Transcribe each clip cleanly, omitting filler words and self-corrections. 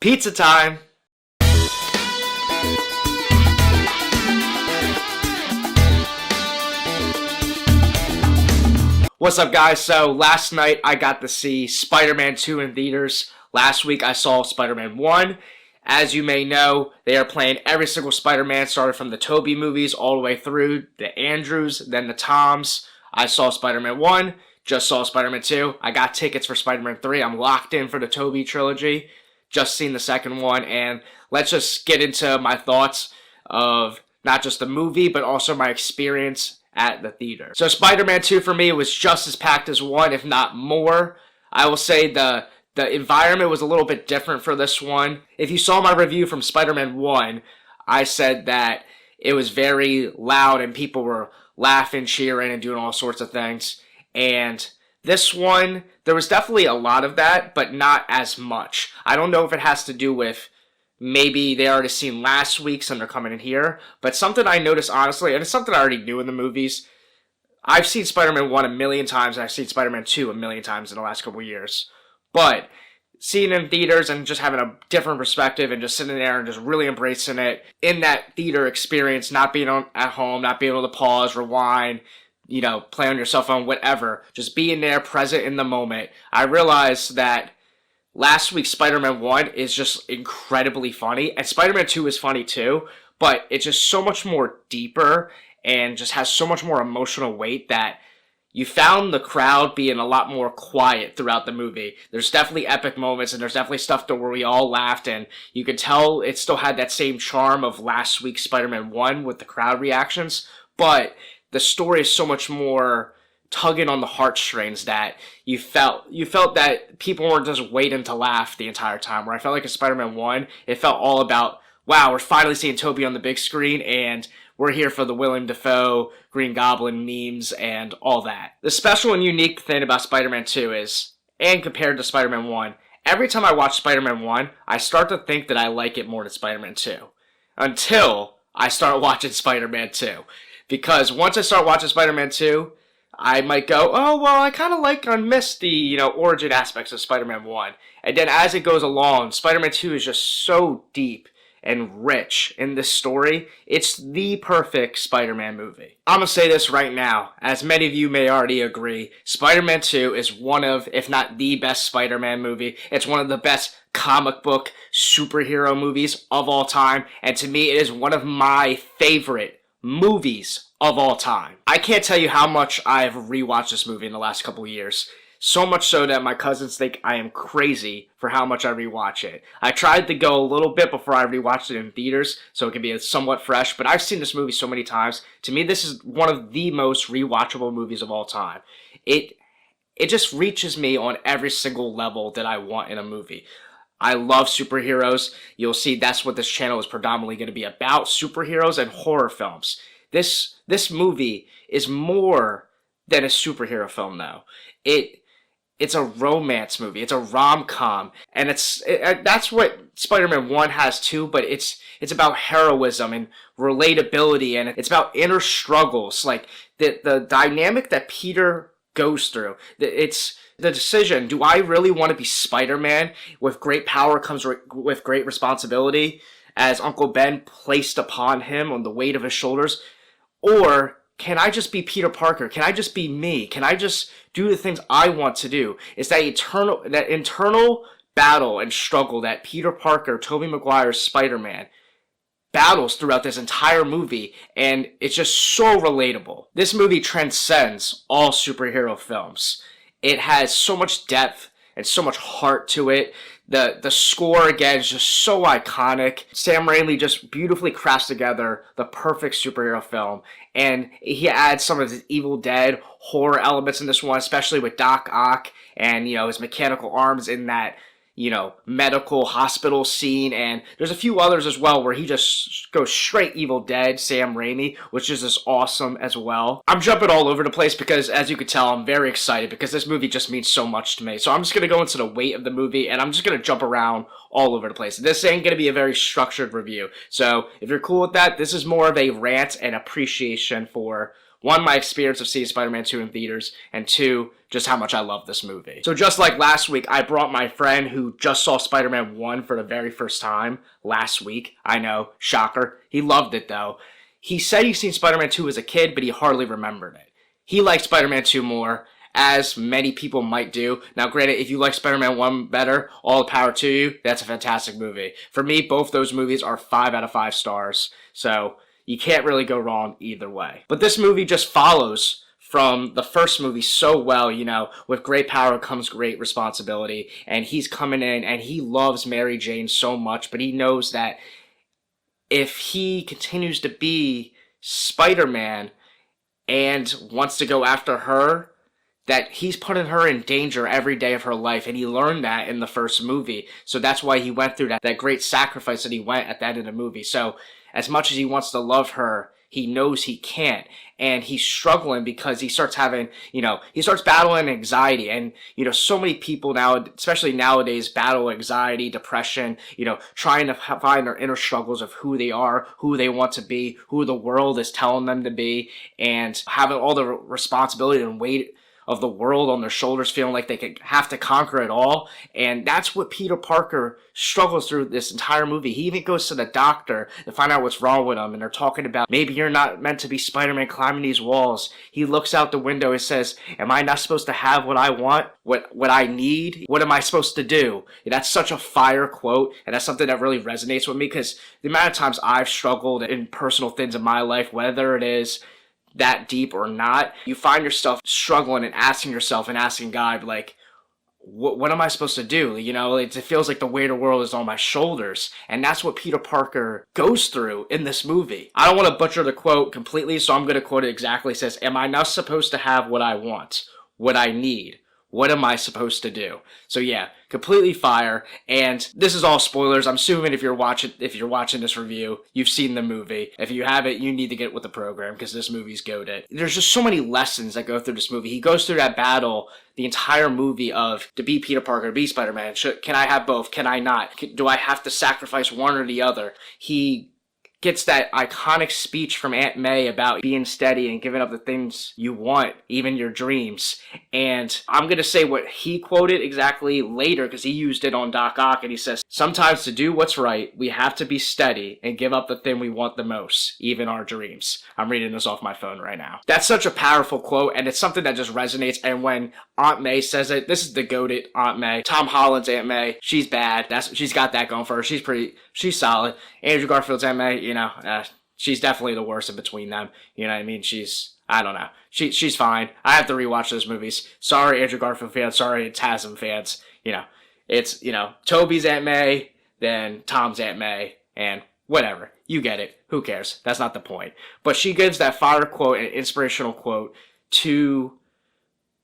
Pizza time! What's up, guys? So, last night I got to see Spider-Man 2 in theaters. Last week I saw Spider-Man 1. As you may know, they are playing every single Spider-Man, started from the Tobey movies all the way through the Andrews, then the Toms. I saw Spider-Man 1, just saw Spider-Man 2. I got tickets for Spider-Man 3. I'm locked in for the Tobey trilogy. Just seen the second one, and let's just get into my thoughts of not just the movie, but also my experience at the theater. So Spider-Man 2 for me was just as packed as 1, if not more. I will say the environment was a little bit different for this one. If you saw my review from Spider-Man 1, I said that it was very loud and people were laughing, cheering, and doing all sorts of things. And this one, there was definitely a lot of that, but not as much. I don't know if it has to do with maybe they already seen last week's and they're coming in here, but something I noticed honestly, and it's something I already knew in the movies, I've seen Spider-Man 1 a million times, and I've seen Spider-Man 2 a million times in the last couple of years. But seeing it in theaters and just having a different perspective and just sitting there and just really embracing it in that theater experience, not being at home, not being able to pause, rewind, play on your cell phone, whatever, just being there, present in the moment, I realized that last week's Spider-Man 1 is just incredibly funny, and Spider-Man 2 is funny too, but it's just so much more deeper and just has so much more emotional weight that you found the crowd being a lot more quiet throughout the movie. There's definitely epic moments, and there's definitely stuff where we all laughed, and you could tell it still had that same charm of last week's Spider-Man 1 with the crowd reactions, but the story is so much more tugging on the heartstrings that you felt that people weren't just waiting to laugh the entire time. Where I felt like in Spider-Man 1, it felt all about, wow, we're finally seeing Tobey on the big screen, and we're here for the Willem Dafoe, Green Goblin memes, and all that. The special and unique thing about Spider-Man 2 is, and compared to Spider-Man 1, every time I watch Spider-Man 1, I start to think that I like it more than Spider-Man 2. Until I start watching Spider-Man 2. Because once I start watching Spider-Man 2, I might go, oh, well, I kind of missed the, origin aspects of Spider-Man 1. And then as it goes along, Spider-Man 2 is just so deep and rich in this story. It's the perfect Spider-Man movie. I'm going to say this right now. As many of you may already agree, Spider-Man 2 is one of, if not the best Spider-Man movie. It's one of the best comic book superhero movies of all time. And to me, it is one of my favorite movies of all time. I can't tell you how much I've rewatched this movie in the last couple of years. So much so that my cousins think I am crazy for how much I rewatch it. I tried to go a little bit before I rewatched it in theaters, so it could be somewhat fresh, but I've seen this movie so many times. To me, this is one of the most rewatchable movies of all time. It just reaches me on every single level that I want in a movie. I love superheroes. You'll see that's what this channel is predominantly going to be about, superheroes and horror films. This movie is more than a superhero film, though. It's a romance movie. It's a rom-com, and that's what Spider-Man 1 has too. But it's about heroism and relatability, and it's about inner struggles, like the dynamic that Peter goes through. It's the decision: do I really want to be Spider-Man? With great power comes with great responsibility, as Uncle Ben placed upon him on the weight of his shoulders, or can I just be Peter Parker? Can I just be me? Can I just do the things I want to do? It's that internal battle and struggle that Peter Parker, Tobey Maguire's Spider-Man, battles throughout this entire movie, and it's just so relatable. This movie transcends all superhero films. It has so much depth and so much heart to it. The score, again, is just so iconic. Sam Raimi just beautifully crafts together the perfect superhero film. And he adds some of his Evil Dead horror elements in this one, especially with Doc Ock and, his mechanical arms in that, medical hospital scene. And there's a few others as well where he just goes straight Evil Dead, Sam Raimi, which is just awesome as well. I'm jumping all over the place because, as you can tell, I'm very excited because this movie just means so much to me. So I'm just going to go into the weight of the movie, and I'm just going to jump around all over the place. This ain't going to be a very structured review. So if you're cool with that, this is more of a rant and appreciation for, one, my experience of seeing Spider-Man 2 in theaters, and two, just how much I love this movie. So just like last week, I brought my friend who just saw Spider-Man 1 for the very first time last week. I know, shocker. He loved it though. He said he's seen Spider-Man 2 as a kid, but he hardly remembered it. He liked Spider-Man 2 more, as many people might do. Now, granted, if you like Spider-Man 1 better, all the power to you. That's a fantastic movie. For me, both those movies are 5 out of 5 stars. So you can't really go wrong either way. But this movie just follows from the first movie so well, you know, with great power comes great responsibility. And he's coming in and he loves Mary Jane so much, but he knows that if he continues to be Spider-Man and wants to go after her, that he's putting her in danger every day of her life, and he learned that in the first movie. So that's why he went through that great sacrifice that he went at the end of the movie. So as much as he wants to love her, he knows he can't, and he's struggling because he starts having, he starts battling anxiety, and, so many people now, especially nowadays, battle anxiety, depression, trying to find their inner struggles of who they are, who they want to be, who the world is telling them to be, and having all the responsibility and weight of the world on their shoulders, feeling like they could have to conquer it all. And that's what Peter Parker struggles through this entire movie. He even goes to the doctor to find out what's wrong with him, and they're talking about, maybe you're not meant to be Spider-Man climbing these walls. He looks out the window and says, am I not supposed to have what I want? What I need? What am I supposed to do? And that's such a fire quote, and that's something that really resonates with me, because the amount of times I've struggled in personal things in my life, whether it is that deep or not, you find yourself struggling and asking yourself and asking God, like, what am I supposed to do? It feels like the weight of the world is on my shoulders. And that's what Peter Parker goes through in this movie. I don't want to butcher the quote completely, so I'm going to quote it exactly. It says, am I not supposed to have what I want, what I need? What am I supposed to do? So yeah, completely fire. And this is all spoilers. I'm assuming if you're watching this review, you've seen the movie. If you haven't, you need to get with the program, because this movie's goated. There's just so many lessons that go through this movie. He goes through that battle the entire movie of, to be Peter Parker, to be Spider-Man. Can I have both? Can I not? Do I have to sacrifice one or the other? He gets that iconic speech from Aunt May about being steady and giving up the things you want, even your dreams. And I'm going to say what he quoted exactly later, because he used it on Doc Ock, and he says, sometimes to do what's right, we have to be steady and give up the thing we want the most, even our dreams. I'm reading this off my phone right now. That's such a powerful quote, and it's something that just resonates. And when Aunt May says it, this is the goated Aunt May. Tom Holland's Aunt May, she's bad. She's got that going for her. She's solid. Andrew Garfield's Aunt May, she's definitely the worst in between them. You know what I mean? I don't know. She's fine. I have to rewatch those movies. Sorry, Andrew Garfield fans. Sorry, TASM fans. It's, Toby's Aunt May, then Tom's Aunt May, and whatever. You get it. Who cares? That's not the point. But she gives that fire quote, an inspirational quote, to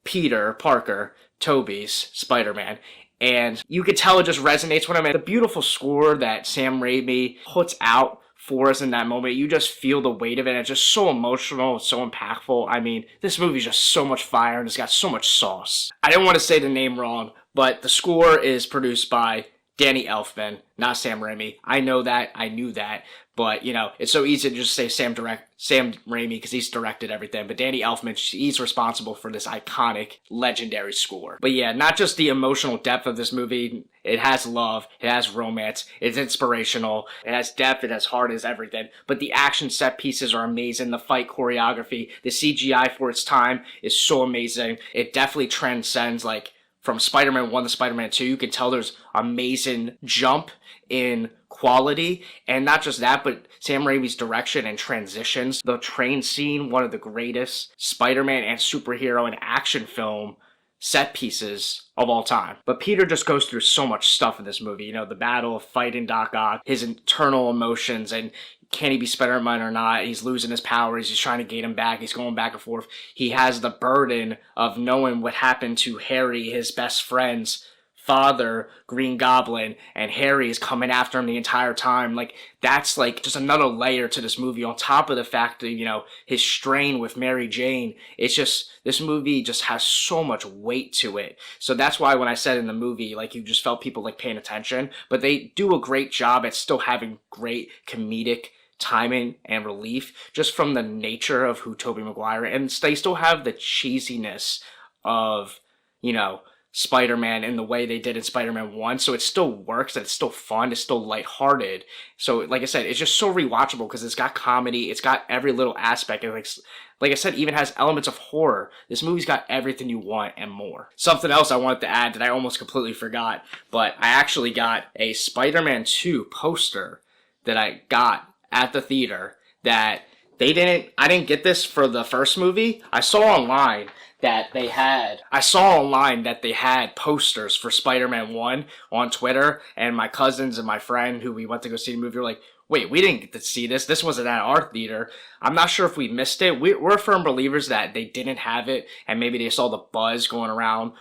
Peter Parker, Toby's Spider-Man. And you could tell it just resonates with him. And the beautiful score that Sam Raimi puts out for us in that moment, you just feel the weight of it. And it's just so emotional, so impactful. I mean, this movie's just so much fire, and it's got so much sauce. I didn't want to say the name wrong, but the score is produced by Danny Elfman, not Sam Raimi. I know that. I knew that. But, it's so easy to just say Sam Raimi because he's directed everything. But Danny Elfman, he's responsible for this iconic, legendary score. But yeah, not just the emotional depth of this movie. It has love. It has romance. It's inspirational. It has depth. It has heart. It has everything. But the action set pieces are amazing. The fight choreography, the CGI for its time is so amazing. It definitely transcends, from Spider-Man 1 to Spider-Man 2, you can tell there's amazing jump in quality. And not just that, but Sam Raimi's direction and transitions. The train scene, one of the greatest Spider-Man and superhero and action film set pieces of all time. But Peter just goes through so much stuff in this movie. The battle of fighting Doc Ock, his internal emotions, and can he be Spider-Man or not? He's losing his powers. He's trying to gain him back. He's going back and forth. He has the burden of knowing what happened to Harry, his best friend's father, Green Goblin, and Harry is coming after him the entire time. That's just another layer to this movie on top of the fact that, his strain with Mary Jane. It's just, this movie just has so much weight to it. So that's why when I said in the movie, you just felt people paying attention, but they do a great job at still having great comedic timing and relief just from the nature of who Tobey Maguire, and they still have the cheesiness of, Spider-Man in the way they did in Spider-Man 1, so it still works, and it's still fun, it's still lighthearted. So, like I said, it's just so rewatchable because it's got comedy, it's got every little aspect, and like I said, even has elements of horror. This movie's got everything you want and more. Something else I wanted to add that I almost completely forgot, but I actually got a Spider-Man 2 poster that I got at the theater that I didn't get this for the first movie. I saw online that they had posters for Spider-Man 1 on Twitter, and my cousins and my friend who we went to go see the movie were like, wait, we didn't get to see this. This wasn't at our theater. I'm not sure if we missed it. We're firm believers that they didn't have it, and maybe they saw the buzz going around,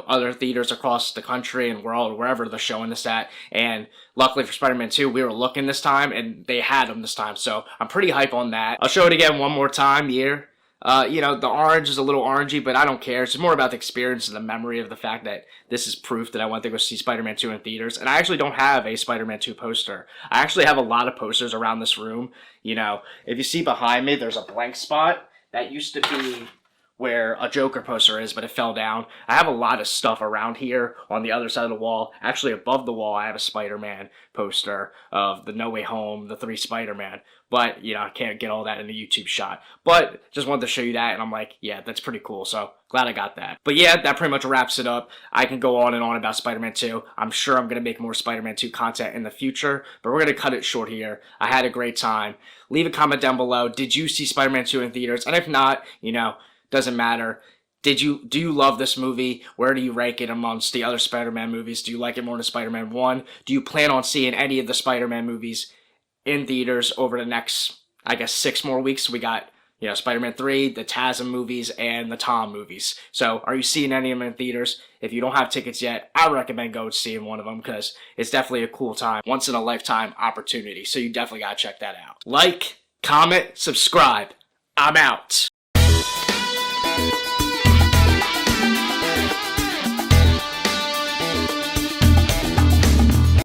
other theaters across the country and wherever they're showing this at. And luckily for Spider-Man 2, we were looking this time, and they had them this time. So I'm pretty hype on that. I'll show it again one more time here. The orange is a little orangey, but I don't care. It's more about the experience and the memory of the fact that this is proof that I went to go see Spider-Man 2 in theaters. And I actually don't have a Spider-Man 2 poster. I actually have a lot of posters around this room. If you see behind me, there's a blank spot. That used to be where a Joker poster is, but it fell down. I have a lot of stuff around here on the other side of the wall. Actually, above the wall, I have a Spider-Man poster of the No Way Home, the 3 Spider-Man. But, I can't get all that in the YouTube shot. But just wanted to show you that, and I'm like, yeah, that's pretty cool. So glad I got that. But yeah, that pretty much wraps it up. I can go on and on about Spider-Man 2. I'm sure I'm going to make more Spider-Man 2 content in the future, but we're going to cut it short here. I had a great time. Leave a comment down below. Did you see Spider-Man 2 in theaters? And if not, doesn't matter. Do you love this movie? Where do you rank it amongst the other Spider-Man movies? Do you like it more than Spider-Man 1? Do you plan on seeing any of the Spider-Man movies in theaters over the next, 6 more weeks? We got, Spider-Man 3, the TASM movies, and the Tom movies. So, are you seeing any of them in theaters? If you don't have tickets yet, I recommend going seeing one of them because it's definitely a cool time, once in a lifetime opportunity. So you definitely gotta check that out. Like, comment, subscribe. I'm out.